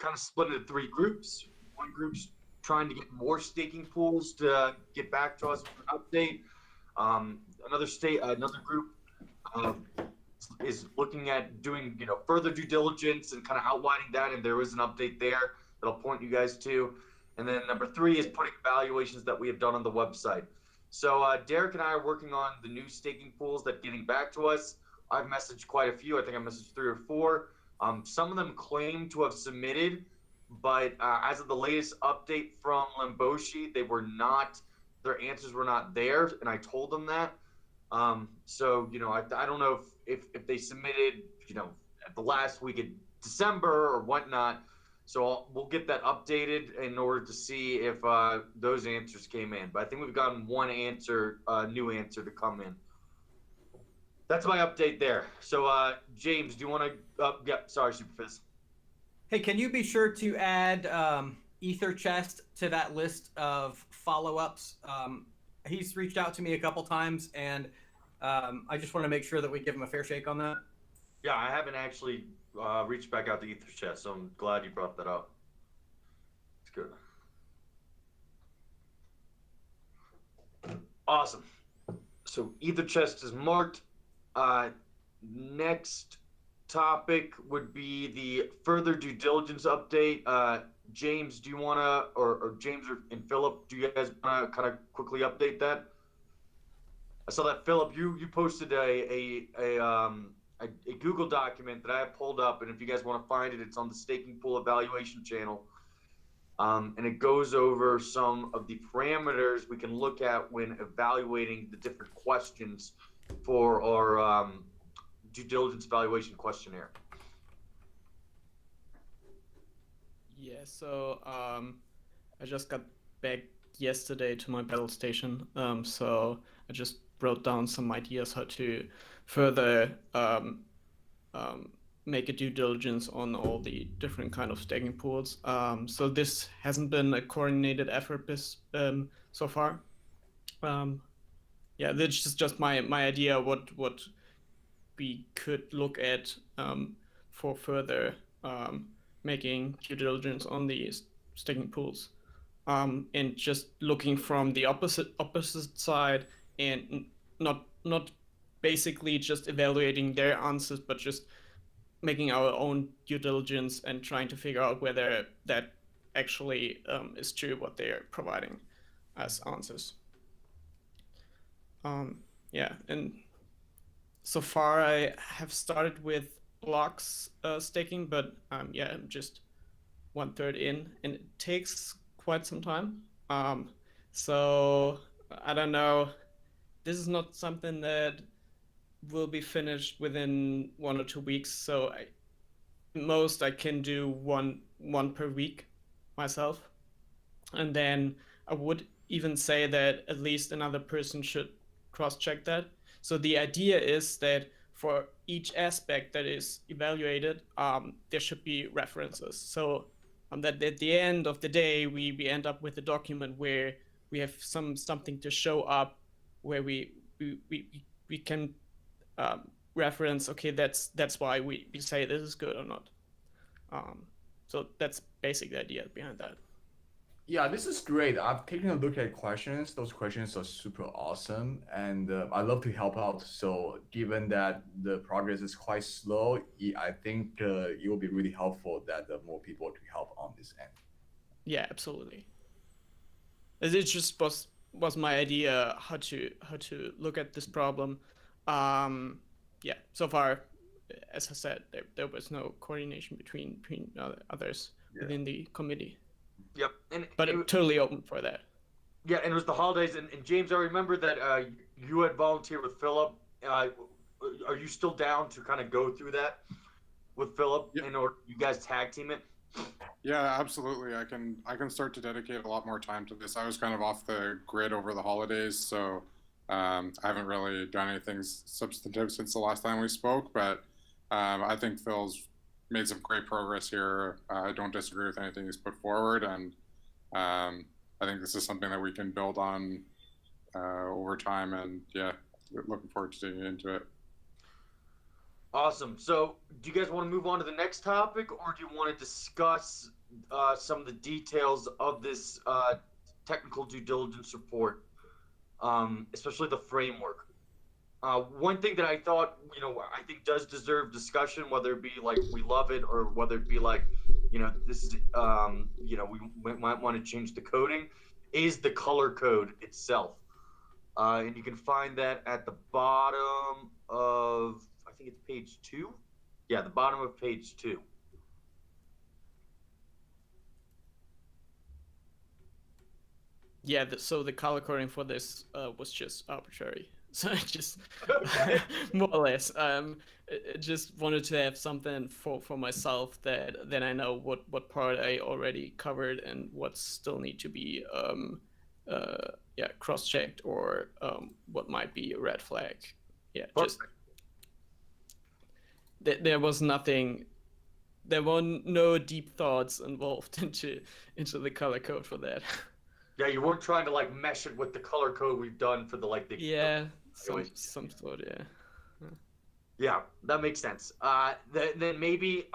kind of split into three groups. One group's trying to get more staking pools to get back to us with an update. Another group is looking at doing further due diligence and kind of outlining that, and there is an update there that I'll point you guys to. And then number three is putting evaluations that we have done on the website. So Derek and I are working on the new staking pools that are getting back to us. I've messaged quite a few. I think I messaged 3 or 4. Some of them claim to have submitted, but as of the latest update from Limboshi, their answers were not there, and I told them that. So I don't know if they submitted at the last week of December or whatnot. So we'll get that updated in order to see if those answers came in. But I think we've gotten one answer, new answer to come in. That's my update there. So James, do you want to? Yeah, sorry, Superfizz. Hey, can you be sure to add Ether Chest to that list of follow-ups? He's reached out to me a couple times, and I just want to make sure that we give him a fair shake on that. Yeah, I haven't actually reached back out to Ether Chest, so I'm glad you brought that up. It's good. Awesome. So Ether Chest is marked. Next topic would be the further due diligence update. James, do you want to, or James and Philip, do you guys want to kind of quickly update that? I saw that Philip, you posted a Google document that I have pulled up, and if you guys want to find it, it's on the staking pool evaluation channel, and it goes over some of the parameters we can look at when evaluating the different questions for our due diligence evaluation questionnaire. Yeah, so I just got back yesterday to my battle station, so I just wrote down some ideas how to further make a due diligence on all the different kind of staking pools. So this hasn't been a coordinated effort so far. Yeah, that's just my idea what we could look at for further making due diligence on these staking pools, and just looking from the opposite side, and not basically just evaluating their answers, but just making our own due diligence and trying to figure out whether that actually is true what they are providing as answers. Yeah, and so far I have started with blocks staking, but yeah, I'm just 1/3 in, and it takes quite some time. So I don't know. This is not something that will be finished within 1 or 2 weeks. So most I can do one per week myself, and then I would even say that at least another person should cross-check that. So the idea is that for each aspect that is evaluated, there should be references. So that at the end of the day, we end up with a document where we have something to show up, where we can reference. Okay, that's why we say this is good or not. So that's basically the idea behind that. Yeah, this is great. I've taken a look at questions. Those questions are super awesome, and I love to help out. So given that the progress is quite slow, I think it will be really helpful that more people to help on this end. Yeah, absolutely. It just was my idea how to look at this problem. Yeah, so far, as I said, there was no coordination between others within the committee. Yep, but I'm totally open for that. Yeah, and it was the holidays, and James, I remember that you had volunteered with Philip. Are you still down to kind of go through that with Philip, Yep. or you guys tag team it? Yeah, absolutely. I can start to dedicate a lot more time to this. I was kind of off the grid over the holidays, so I haven't really done anything substantive since the last time we spoke. But I think Phil's made some great progress here. I don't disagree with anything he's put forward, and I think this is something that we can build on over time. And yeah, looking forward to digging into it. Awesome. So, do you guys want to move on to the next topic, or do you want to discuss some of the details of this technical due diligence report, especially the framework? One thing that I thought, I think does deserve discussion, whether it be like we love it or whether it be like, this is, we might want to change the coding, is the color code itself. And you can find that at the bottom of, I think it's page 2. Yeah, the bottom of page 2. Yeah, so the color coding for this was just arbitrary. So I just more or less just wanted to have something for myself that then I know what part I already covered and what still need to be cross-checked or what might be a red flag. Yeah, Perfect. just there was nothing. There were no deep thoughts involved into the color code for that. Yeah, you weren't trying to like mesh it with the color code we've done for the Yeah, some sort, yeah. Yeah, that makes sense. Then maybe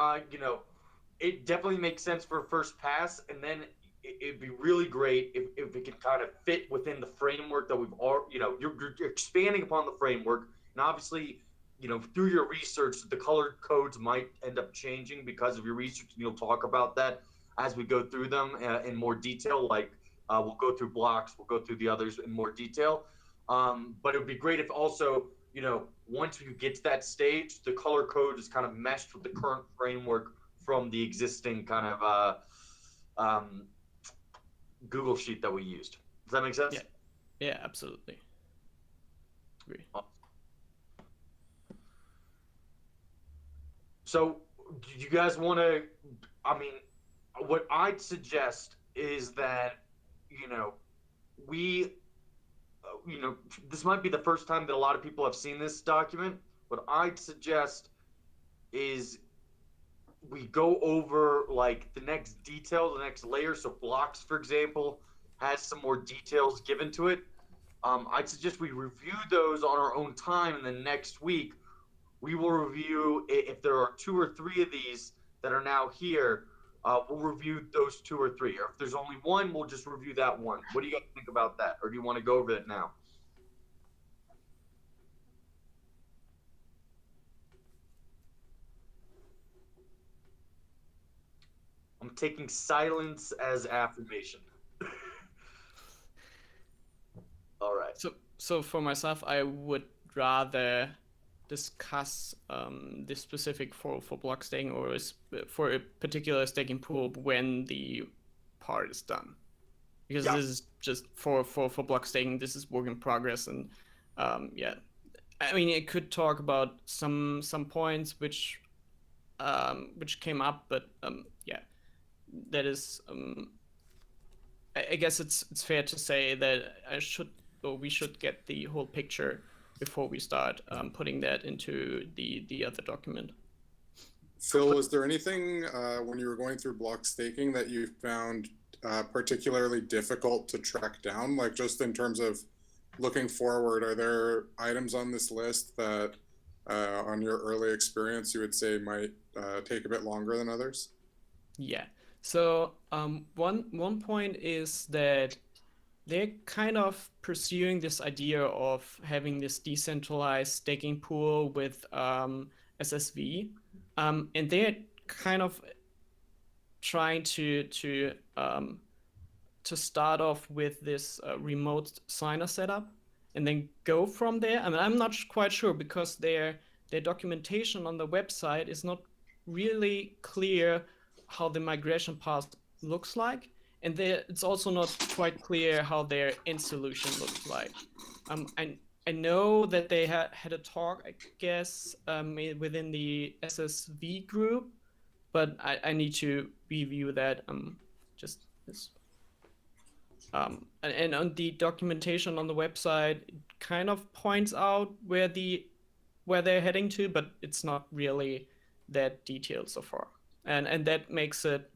it definitely makes sense for a first pass, and then it'd be really great if it can kind of fit within the framework that we've already, you're expanding upon the framework, and obviously, through your research, the color codes might end up changing because of your research, and you'll talk about that as we go through them in more detail. Like we'll go through blocks, we'll go through the others in more detail. But it would be great if also, once you get to that stage, the color code is kind of meshed with the current framework from the existing kind of Google sheet that we used. Does that make sense? Yeah, absolutely. Agree. So, do you guys want to? What I'd suggest is that, we. This might be the first time that a lot of people have seen this document. What I'd suggest is we go over like the next detail, the next layer. So blocks, for example, has some more details given to it. I'd suggest we review those on our own time, and then next week we will review if there are 2 or 3 of these that are now here. We'll review those 2 or 3. Or if there's only one, we'll just review that one. What do you guys think about that? Or do you want to go over it now? I'm taking silence as affirmation. All right. So for myself, I would rather discuss the specific for block staking or for a particular staking pool when the part is done, because this is just for block staking. This is work in progress, and it could talk about some points which came up, but that is I guess it's fair to say that we should get the whole picture before we start putting that into the other document. Phil, was there anything when you were going through block staking that you found particularly difficult to track down? Like just in terms of looking forward, are there items on this list that on your early experience you would say might take a bit longer than others? Yeah. So one point is that they're kind of pursuing this idea of having this decentralized staking pool with SSV, and they're kind of trying to start off with this remote signer setup and then go from there. I'm not quite sure because their documentation on the website is not really clear how the migration path looks like. And it's also not quite clear how their end solution looks like. I know that they had a talk, I guess, within the SSV group, but I need to review that. And on the documentation on the website, it kind of points out where they're heading to, but it's not really that detailed so far, and that makes it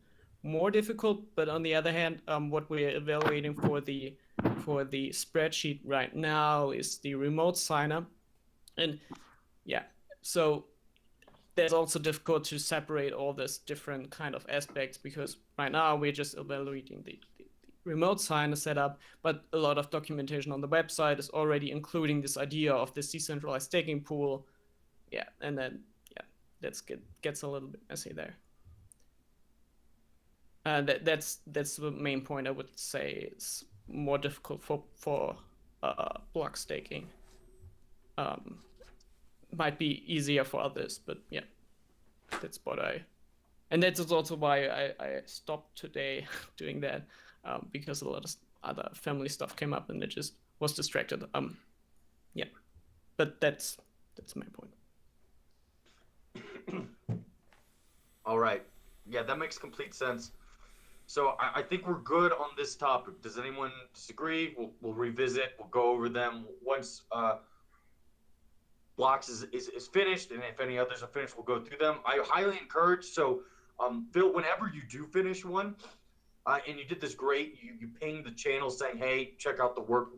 more difficult. But on the other hand, what we're evaluating for the spreadsheet right now is the remote signer, and so there's also difficult to separate all this different kind of aspects, because right now we're just evaluating the remote signer setup, but a lot of documentation on the website is already including this idea of this decentralized staking pool. Yeah, and then gets a little bit messy there. That's the main point I would say. It's more difficult for block staking. Might be easier for others, but yeah, that's what and that's also why I stopped today doing that, because a lot of other family stuff came up and it just was distracted. Yeah, but that's my point. All right. Yeah, that makes complete sense. So I think we're good on this topic. Does anyone disagree? We'll revisit. We'll go over them once blocks is finished, and if any others are finished, we'll go through them. I highly encourage. So, Phil, whenever you do finish one, and you did this great, you ping the channel saying, "Hey, check out the work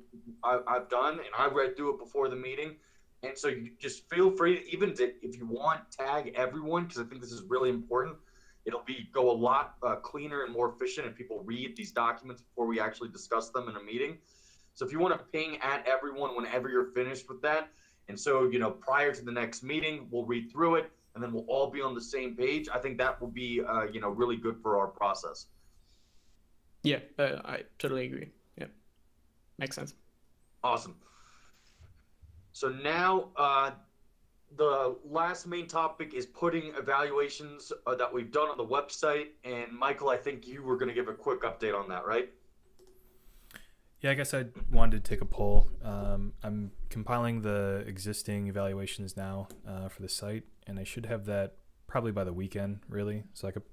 I've done," and I read through it before the meeting. And so you just feel free, if you want, tag everyone, because I think this is really important. It'll go a lot cleaner and more efficient if people read these documents before we actually discuss them in a meeting. So if you want to ping at everyone whenever you're finished with that, and so, prior to the next meeting, we'll read through it, and then we'll all be on the same page. I think that will be, really good for our process. Yeah, I totally agree. Yeah, makes sense. Awesome. So now, the last main topic is putting evaluations that we've done on the website. And Michael, I think you were going to give a quick update on that, right? Yeah, I guess I wanted to take a poll. I'm compiling the existing evaluations now for the site, and I should have that probably by the weekend, really. So I could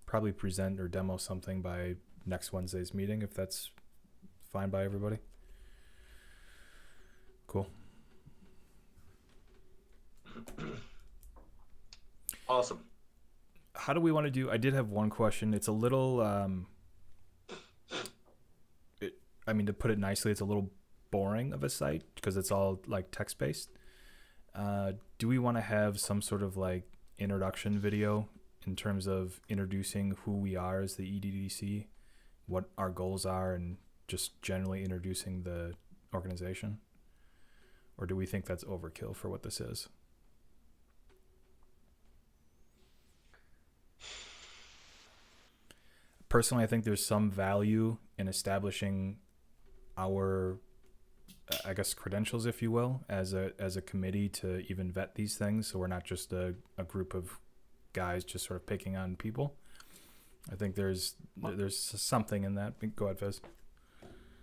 probably present or demo something by next Wednesday's meeting, if that's fine by everybody. Cool. Awesome. How do we want to do? I did have one question. It's a little, to put it nicely, it's a little boring of a site because it's all like text-based. Do we want to have some sort of like introduction video in terms of introducing who we are as the EDDC, what our goals are, and just generally introducing the organization? Or do we think that's overkill for what this is? Personally, I think there's some value in establishing our, I guess, credentials, if you will, as a committee to even vet these things, so we're not just a group of guys just sort of picking on people. I think there's something in that. Go ahead, Fez.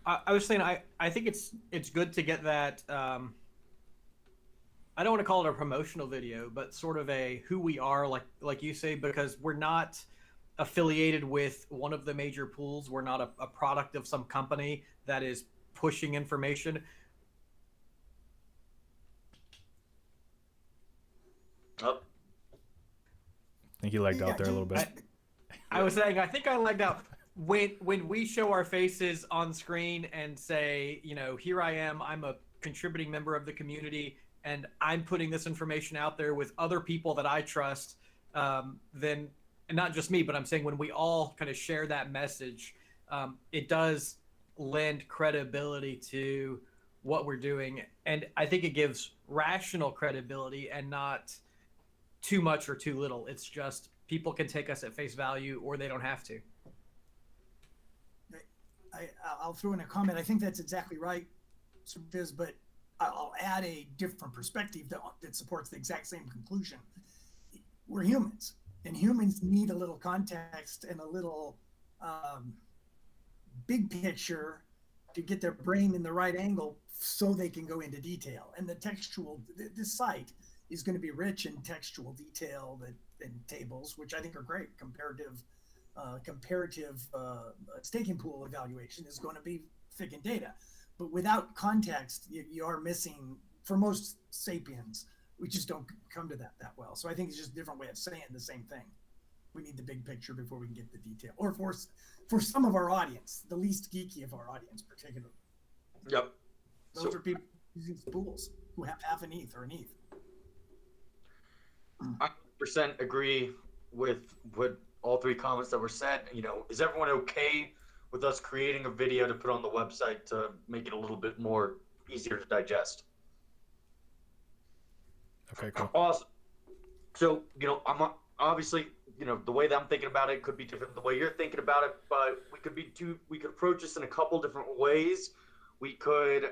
I was saying I think it's good to get that. I don't want to call it a promotional video, but sort of a who we are, like you say, because we're not affiliated with one of the major pools. We're not a product of some company that is pushing information. Oh. I think you lagged out there a little bit. I was saying, I think I lagged out. When we show our faces on screen and say, here I am, I'm a contributing member of the community, and I'm putting this information out there with other people that I trust, then, and not just me, but I'm saying when we all kind of share that message, it does lend credibility to what we're doing. And I think it gives rational credibility and not too much or too little. It's just people can take us at face value or they don't have to. I'll throw in a comment. I think that's exactly right, but I'll add a different perspective that supports the exact same conclusion. We're humans, and humans need a little context and a little big picture to get their brain in the right angle so they can go into detail. And this site is going to be rich in textual detail and tables, which I think are great. Comparative staking pool evaluation is going to be thick in data, but without context, you are missing. For most sapiens, we just don't come to that well. So I think it's just a different way of saying the same thing. We need the big picture before we can get the detail. Or for some of our audience, the least geeky of our audience, particularly. Yep. Those are people using pools who have half an ETH or an ETH. 100% agree with what all three comments that were said. You know, is everyone okay with us creating a video to put on the website to make it a little bit more easier to digest? Okay, cool. Awesome. So, you know, I'm obviously, you know, the way that I'm thinking about it could be different than the way you're thinking about it, but we could approach this in a couple different ways. We could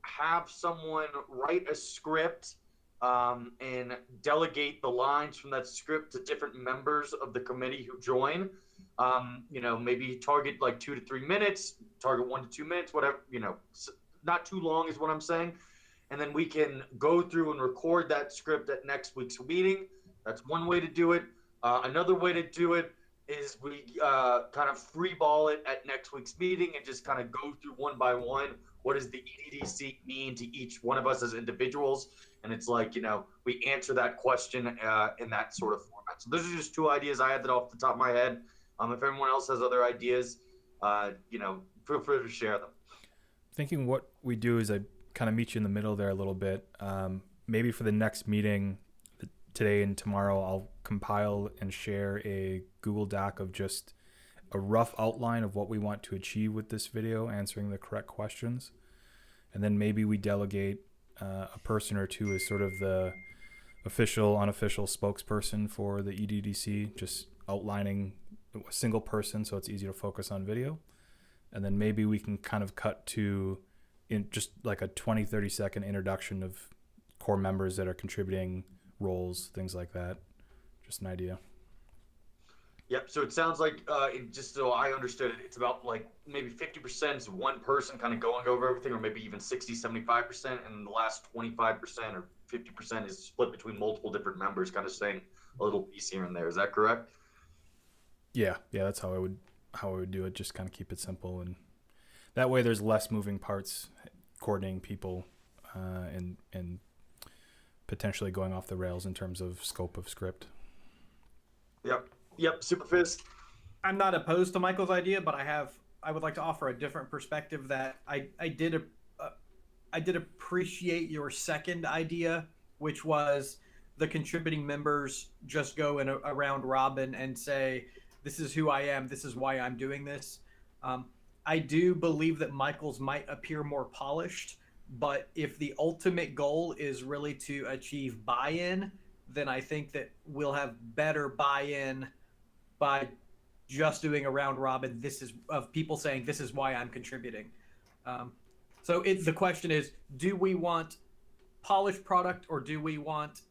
have someone write a script and delegate the lines from that script to different members of the committee who join. You know, maybe target like 2 to 3 minutes, target 1 to 2 minutes, whatever, you know, not too long is what I'm saying. And then we can go through and record that script at next week's meeting. That's one way to do it. Another way to do it is we kind of free ball it at next week's meeting and just kind of go through one by one. What does the EDDC mean to each one of us as individuals? And it's like, you know, we answer that question in that sort of format. So those are just two ideas I had that off the top of my head. If everyone else has other ideas, you know, feel free to share them. Thinking what we do is I kind of meet you in the middle there a little bit. Maybe for the next meeting today and tomorrow, I'll compile and share a Google Doc of just a rough outline of what we want to achieve with this video, answering the correct questions. And then maybe we delegate a person or two as sort of the official, unofficial spokesperson for the EDDC, just outlining a single person so it's easy to focus on video. And then maybe we can kind of cut to in just like a 20-30 second introduction of core members that are contributing, roles, things like that. Just an idea. Yep. So it sounds like, just so I understood it, it's about like maybe 50% is one person kind of going over everything, or maybe even 60, 75%. And the last 25% or 50% is split between multiple different members, kind of saying a little piece here and there. Is that correct? Yeah. That's how I would do it. Just kind of keep it simple, and that way there's less moving parts, coordinating people, and potentially going off the rails in terms of scope of script. Yep. Superfizz. I'm not opposed to Michael's idea, but I would like to offer a different perspective. That I did appreciate your second idea, which was the contributing members just go in a round robin and say, this is who I am, this is why I'm doing this. I do believe that Michael's might appear more polished, but if the ultimate goal is really to achieve buy-in, then I think that we'll have better buy-in by just doing a round robin. This is of people saying, this is why I'm contributing. So the question is, do we want polished product, or do we want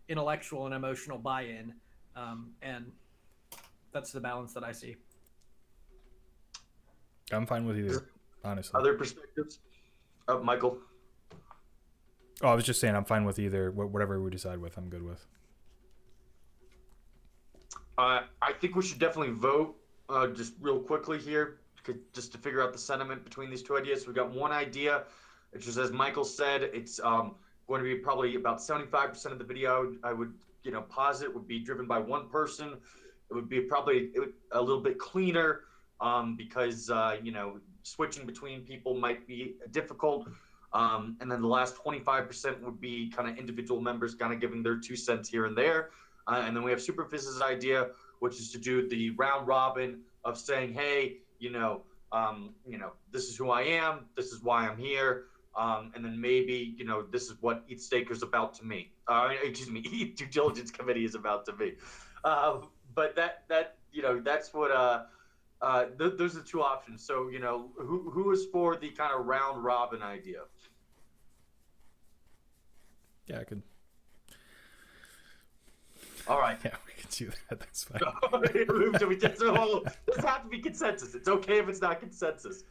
intellectual and emotional buy-in? And that's the balance that I see. I'm fine with either, honestly. Other perspectives? Michael? Oh, I was just saying I'm fine with either. Whatever we decide with, I'm good with. I think we should definitely vote just real quickly here, just to figure out the sentiment between these two ideas. We've got one idea, which is, as Michael said, it's going to be probably about 75% of the video I would posit would be driven by one person. It would be probably a little bit cleaner because, switching between people might be difficult. And then the last 25% would be kind of individual members kind of giving their 2 cents here and there. And then we have Superfizz's idea, which is to do the round robin of saying, hey, this is who I am, this is why I'm here. And then maybe, this is what Eat Staker's about to me. Eat Due Diligence Committee is about to me. But that's what those are the two options. So, who is for the kind of round robin idea? Yeah, I could. All right. Yeah, we can do that. That's fine. This has to be consensus. It's okay if it's not consensus.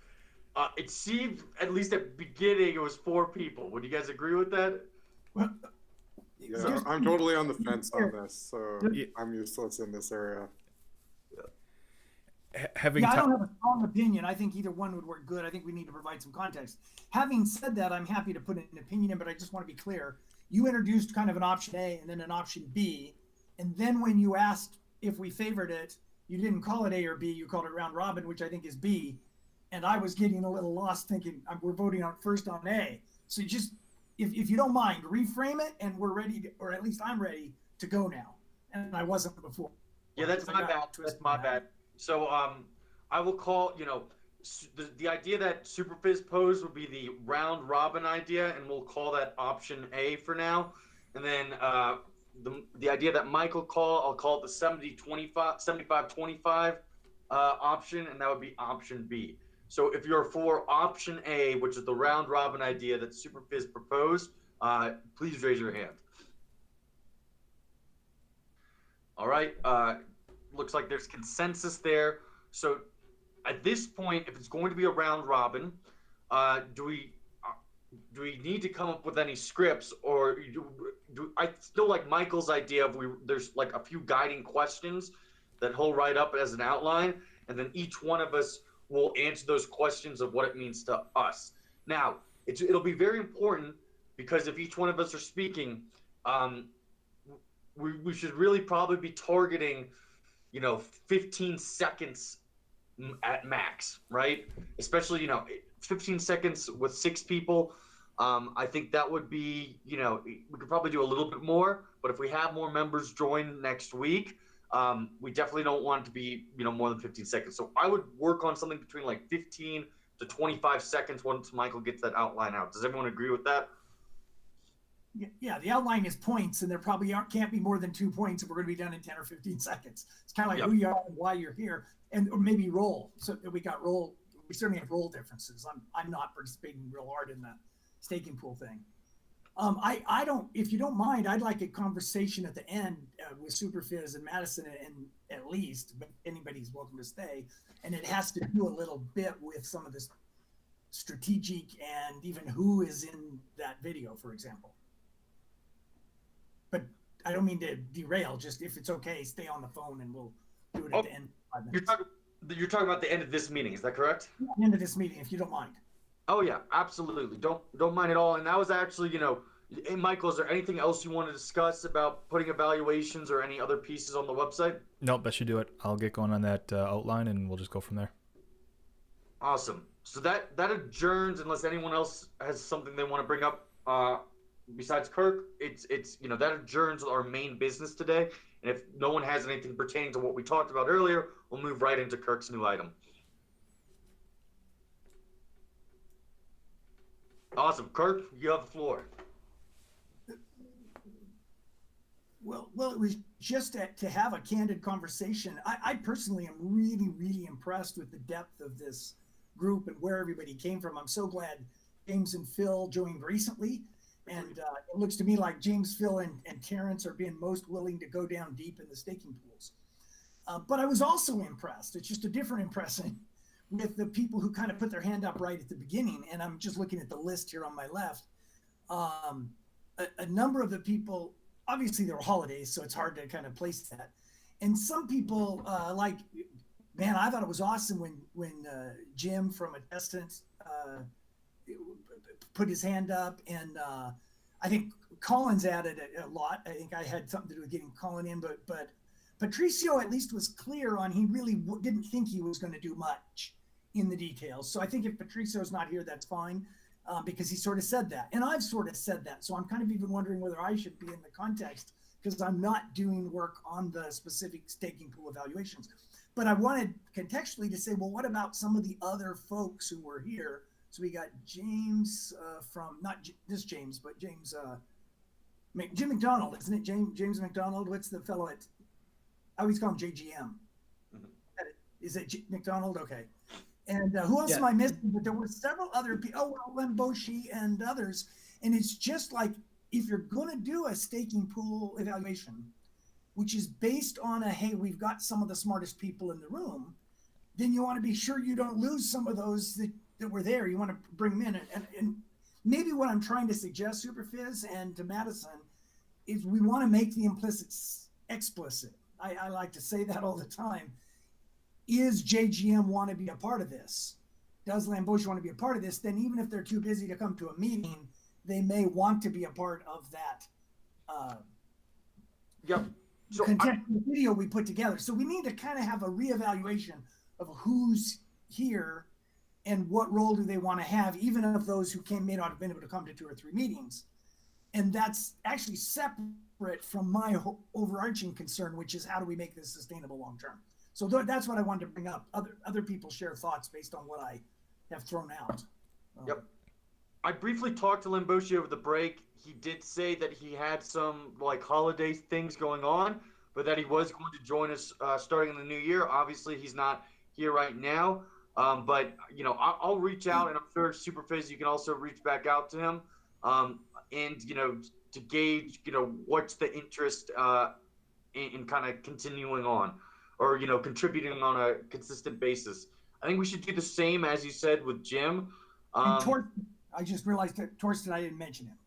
It seemed, at least at the beginning, it was 4 people. Would you guys agree with that? Yeah, I'm totally on the fence on this, so I'm useless in this area. I don't have a strong opinion. I think either one would work good. I think we need to provide some context. Having said that, I'm happy to put an opinion in, but I just want to be clear. You introduced kind of an option A and then an option B. And then when you asked if we favored it, you didn't call it A or B. You called it round robin, which I think is B. And I was getting a little lost thinking we're voting on first on A. So just, if you don't mind, reframe it and we're ready to, or at least I'm ready to go now. and I wasn't before. Yeah, that's I my got bad. twisted That's my in that. bad. So I will call, the idea that Superfizz posed would be the round robin idea, and we'll call that option A for now. And then the idea that Michael I'll call it the 75-25 option, and that would be option B. So if you're for option A, which is the round robin idea that Superfizz proposed, please raise your hand. All right. Looks like there's consensus there. So at this point, if it's going to be a round robin, do we need to come up with any scripts, or do I still like Michael's idea of there's like a few guiding questions that he'll write up as an outline, and then each one of us will answer those questions of what it means to us. Now, it'll be very important, because if each one of us are speaking, we should really probably be targeting, 15 seconds at max, right? Especially, 15 seconds with 6 people. I think that would be, we could probably do a little bit more, but if we have more members join next week, we definitely don't want it to be, more than 15 seconds. So I would work on something between like 15 to 25 seconds once Michael gets that outline out. Does everyone agree with that? Yeah, the outline is points, and there probably can't be more than 2 points if we're going to be done in 10 or 15 seconds. It's kind of like who you are and why you're here, or maybe role. So we certainly have role differences. I'm not participating real hard in the staking pool thing. I don't, if you don't mind, I'd like a conversation at the end with Superfizz and Madison, and at least, but anybody's welcome to stay. And it has to do a little bit with some of this strategic and even who is in that video, for example. But I don't mean to derail. Just if it's okay, stay on the phone, and we'll do it at the end. 5 minutes. You're talking about the end of this meeting, is that correct? The end of this meeting, if you don't mind. Oh yeah, absolutely. Don't mind at all. And that was actually, hey, Michael, is there anything else you want to discuss about putting evaluations or any other pieces on the website? Nope, that should do it. I'll get going on that outline, and we'll just go from there. Awesome. So that adjourns unless anyone else has something they want to bring up. Besides Kirk, it's that adjourns our main business today. And if no one has anything pertaining to what we talked about earlier, we'll move right into Kirk's new item. Awesome. Kirk, you have the floor. Well, it was just to have a candid conversation. I personally am really, really impressed with the depth of this group and where everybody came from. I'm so glad James and Phil joined recently. And it looks to me like James, Phil, and Terrence are being most willing to go down deep in the staking pools. But I was also impressed. It's just a different impression with the people who kind of put their hand up right at the beginning. And I'm just looking at the list here on my left. A number of the people, obviously there were holidays, so it's hard to kind of place that. And some people man, I thought it was awesome when Jim from Attestant put his hand up, and I think Collins added a lot. I think I had something to do with getting Colin in, but Patricio at least was clear on he really didn't think he was going to do much in the details. So I think if Patricio's not here, that's fine, because he sort of said that, and I've sort of said that. So I'm kind of even wondering whether I should be in the context, because I'm not doing work on the specific staking pool evaluations. But I wanted contextually to say, well, what about some of the other folks who were here? So we got James from, not this James, but James, Jim McDonald, isn't it? James McDonald. What's the fellow at, I always call him JGM. Mm-hmm. Is it McDonald? Okay. And who else am I missing? But there were several other people. Oh, well, Lemboshi and others. And it's just like, if you're going to do a staking pool evaluation, which is based on hey, we've got some of the smartest people in the room, then you want to be sure you don't lose some of those that were there. You want to bring them in. And maybe what I'm trying to suggest, Superfizz and to Madison, is we want to make the implicits explicit. I like to say that all the time. Is JGM want to be a part of this? Does Lamboshi want to be a part of this? Then even if they're too busy to come to a meeting, they may want to be a part of that So content video we put together. So we need to kind of have a reevaluation of who's here and what role do they want to have, even of those who may not have been able to come to 2 or 3 meetings. And that's actually separate separate from my overarching concern, which is how do we make this sustainable long term. So that's what I wanted to bring up. Other people share thoughts based on what I have thrown out. Yep. I briefly talked to Limboshi over the break. He did say that he had some like holiday things going on, but that he was going to join us starting in the new year. Obviously, he's not here right now. But you know, I'll reach out, and I'm sure Superfizz, you can also reach back out to him, and you know, to gauge, you know, what's the interest in kind of continuing on, or you know, contributing on a consistent basis. I think we should do the same as you said with Jim. And I just realized that Torsten, I didn't mention him.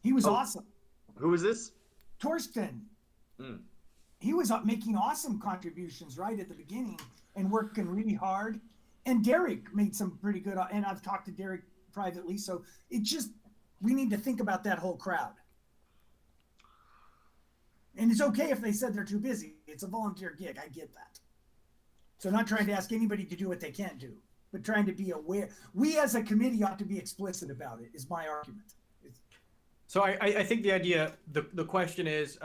He was awesome. Who is this? Torsten. He was making awesome contributions right at the beginning and working really hard. And Derek made some pretty good, and I've talked to Derek privately. So it just, we need to think about that whole crowd. And it's okay if they said they're too busy. It's a volunteer gig. I get that. So not trying to ask anybody to do what they can't do, but trying to be aware. We as a committee ought to be explicit about it, is my argument. So I think the idea, the question is,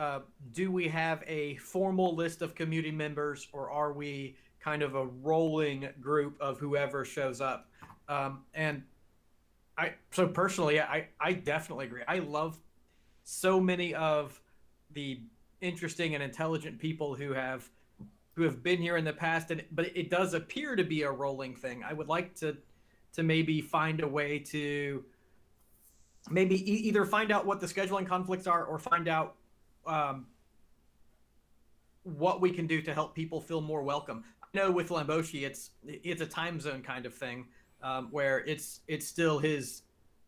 do we have a formal list of community members, or are we kind of a rolling group of whoever shows up? And so personally, I definitely agree. I love so many of the interesting and intelligent people who have been here in the past, but it does appear to be a rolling thing. I would like to maybe find a way to maybe either find out what the scheduling conflicts are, or find out what we can do to help people feel more welcome. I know with Lamboshi, it's a time zone kind of thing, where it's still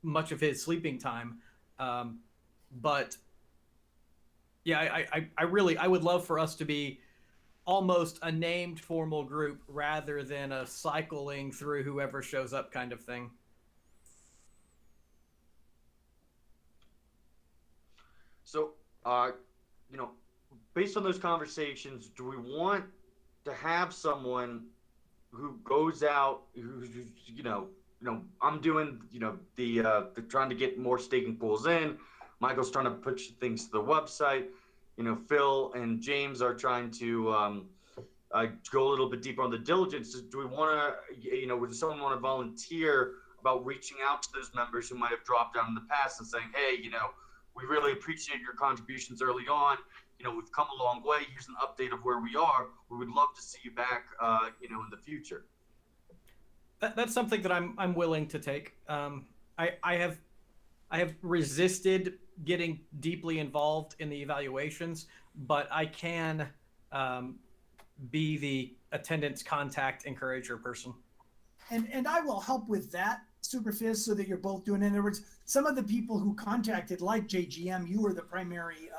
much of his sleeping time, but yeah, I would love for us to be almost a named formal group rather than a cycling through whoever shows up kind of thing. So, you know, based on those conversations, do we want to have someone who goes out, who's you know, I'm doing, you know, the trying to get more staking pools in. Michael's trying to push things to the website. You know, Phil and James are trying to go a little bit deeper on the diligence. Do we want to, you know, would someone want to volunteer about reaching out to those members who might have dropped out in the past and saying, hey, you know, we really appreciate your contributions early on. You know, we've come a long way. Here's an update of where we are. We would love to see you back, you know, in the future. That's something that I'm willing to take. I have resisted getting deeply involved in the evaluations, but I can be the attendance contact encourager person. And I will help with that, Superfizz, so that you're both doing it. In other words, some of the people who contacted, like JGM, you were the primary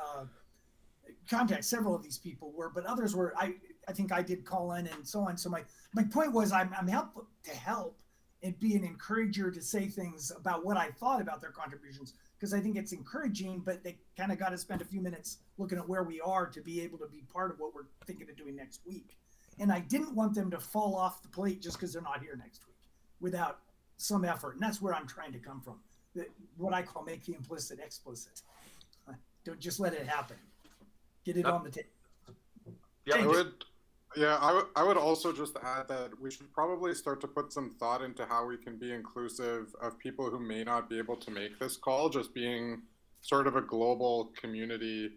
contact. Several of these people were, but others were, I think I did call in and so on. So my point was I'm help to help and be an encourager to say things about what I thought about their contributions, because I think it's encouraging, but they kind of got to spend a few minutes looking at where we are to be able to be part of what we're thinking of doing next week. And I didn't want them to fall off the plate just because they're not here next week without some effort. And that's where I'm trying to come from. What I call make the implicit explicit. Don't just let it happen. Get it on the table. Yeah, I would also just add that we should probably start to put some thought into how we can be inclusive of people who may not be able to make this call, just being sort of a global community,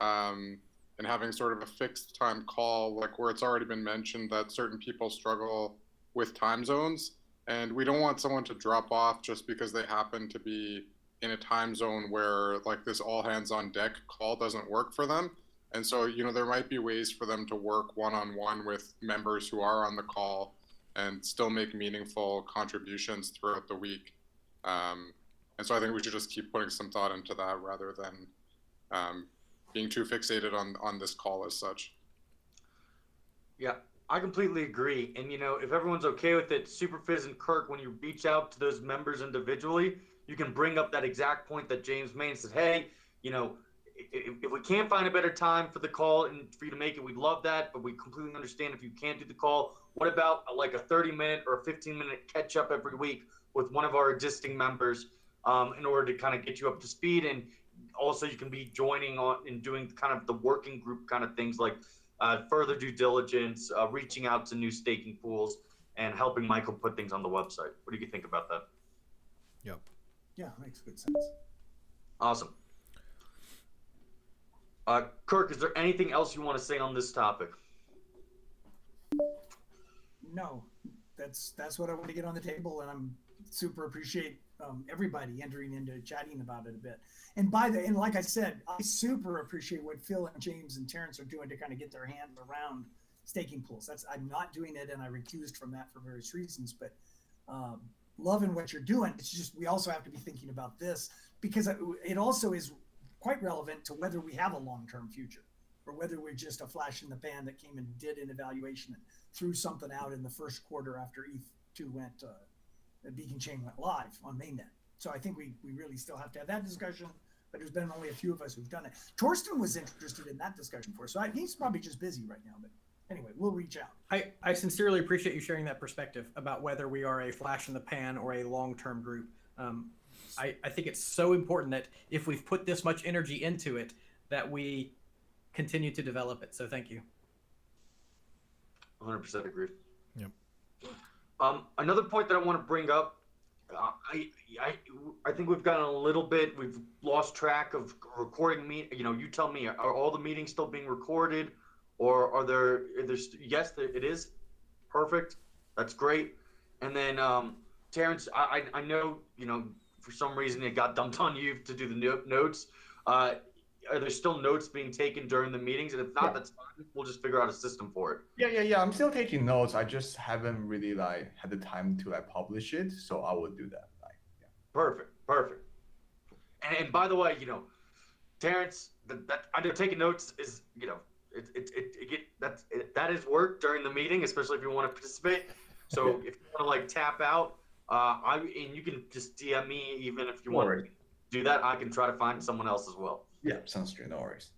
and having sort of a fixed time call, like where it's already been mentioned that certain people struggle with time zones. And we don't want someone to drop off just because they happen to be in a time zone where like this all hands on deck call doesn't work for them. And so, you know, there might be ways for them to work one-on-one with members who are on the call and still make meaningful contributions throughout the week. And so I think we should just keep putting some thought into that rather than being too fixated on this call as such. Yeah, I completely agree. And, you know, if everyone's okay with it, Superfizz and Kirk, when you reach out to those members individually, you can bring up that exact point that James made and said, hey, you know, if we can't find a better time for the call and for you to make it, we'd love that, but we completely understand if you can't do the call. What about like a 30-minute or a 15-minute catch-up every week with one of our existing members in order to kind of get you up to speed and also you can be joining on and doing kind of the working group kind of things like further due diligence, reaching out to new staking pools, and helping Michael put things on the website. What do you think about that? Yep. Yeah, makes good sense. Awesome. Kirk, is there anything else you want to say on this topic? No, that's what I want to get on the table, and I'm super appreciate everybody entering into chatting about it a bit. And like I said, I super appreciate what Phil and James and Terrence are doing to kind of get their hands around staking pools. I'm not doing it, and I recused from that for various reasons. But loving what you're doing. It's just we also have to be thinking about this because it also is quite relevant to whether we have a long-term future or whether we're just a flash in the pan that came and did an evaluation and threw something out in the first quarter after ETH2 went. Beacon Chain went live on mainnet. So I think we really still have to have that discussion, but there's been only a few of us who've done it. Torsten was interested in that discussion for us, so he's probably just busy right now, but anyway, we'll reach out. I sincerely appreciate you sharing that perspective about whether we are a flash in the pan or a long-term group. I think it's so important that if we've put this much energy into it, that we continue to develop it. So thank you. 100% agree. Yep. Another point that I want to bring up, I think we've gotten a little bit, we've lost track of recording you tell me, are all the meetings still being recorded, or are there's yes, it is. Perfect. That's great. And then, Terrence, I know, for some reason it got dumped on you to do the notes. Are there still notes being taken during the meetings? And if not, that's fine. We'll just figure out a system for it. Yeah. I'm still taking notes. I just haven't really had the time to publish it, so I will do that. Perfect. And by the way, Terrence, that I know taking notes is that is work during the meeting, especially if you want to participate. So if you want to tap out, and you can just DM me even if you want to do that. I can try to find someone else as well. Yeah, sounds good. No worries.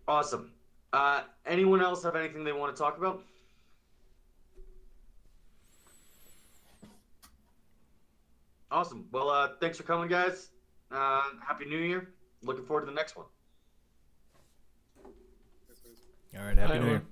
Awesome. Anyone else have anything they want to talk about? Awesome. Well, thanks for coming, guys. Happy New Year. Looking forward to the next one. All right. Happy New Year.